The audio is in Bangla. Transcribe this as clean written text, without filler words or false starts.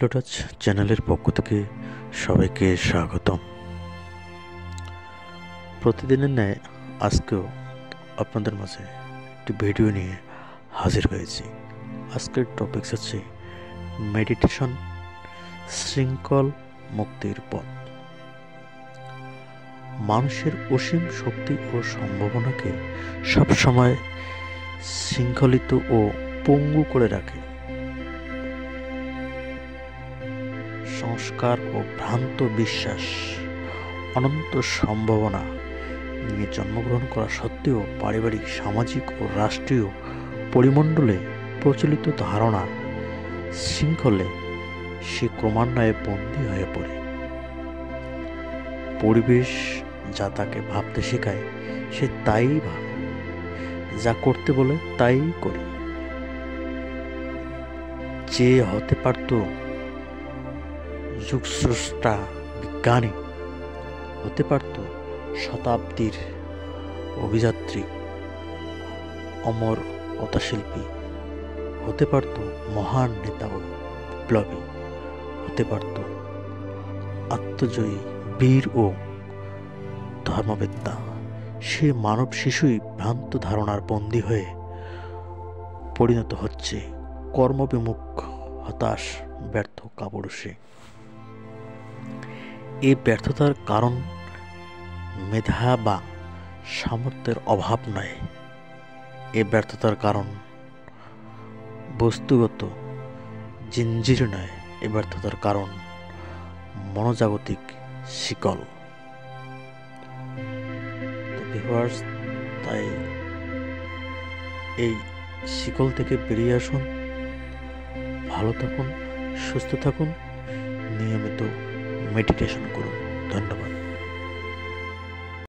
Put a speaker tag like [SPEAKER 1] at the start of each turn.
[SPEAKER 1] স্লো টাচ চ্যানেলের পক্ষ থেকে সবাইকে স্বাগতম। প্রতিদিনের ন্যায় আজকেও আপনাদের মাঝে একটি ভিডিও নিয়ে হাজির হয়েছি। আজকের টপিকস হচ্ছে মেডিটেশন, শৃঙ্খল মুক্তির পথ। মানুষের অসীম শক্তি ও সম্ভাবনাকে সবসময় শৃঙ্খলিত ও পঙ্গু করে রাখে। সংস্কার ও ভ্রান্ত বিশ্বাস, অনন্ত সম্ভাবনা নিয়ে জন্মগ্রহণ করা সত্ত্বেও পারিবারিক, সামাজিক ও রাষ্ট্রীয় পরিমণ্ডলে প্রচলিত ধারণা শৃঙ্খলে সে ক্রমান্বয়ে বন্দী হয়ে পড়ে। পরিবেশ যা তাকে ভাবতে শেখায় সে তাই ভাবে, যা করতে বলে তাই করে। যে হতে পারত যুগস্রষ্টা বিজ্ঞানী, হতে পারত শতাব্দীর অভিযাত্রী, অমর কথাশিল্পী, হতে পারত মহান নেতা ও বিপ্লবী, হতে পারত আত্মজয়ী বীর ও ধর্মবেত্তা, সে মানব শিশুই ভ্রান্ত ধারণার বন্দী হয়ে পরিণত হচ্ছে কর্মবিমুখ, হতাশ, ব্যর্থ কাপুরুষে। এই ব্যর্থতার কারণ মেধা বা সামর্থ্যের অভাব নয়। এই ব্যর্থতার কারণ বস্তুগত জিঞ্জির নয়। এই ব্যর্থতার কারণ মনোজাগতিক শিকল। তাই এই শিকল থেকে বেরিয়ে আসুন, ভালো থাকুন, সুস্থ থাকুন, নিয়মিত মেডিটেশন করুন। ধন্যবাদ।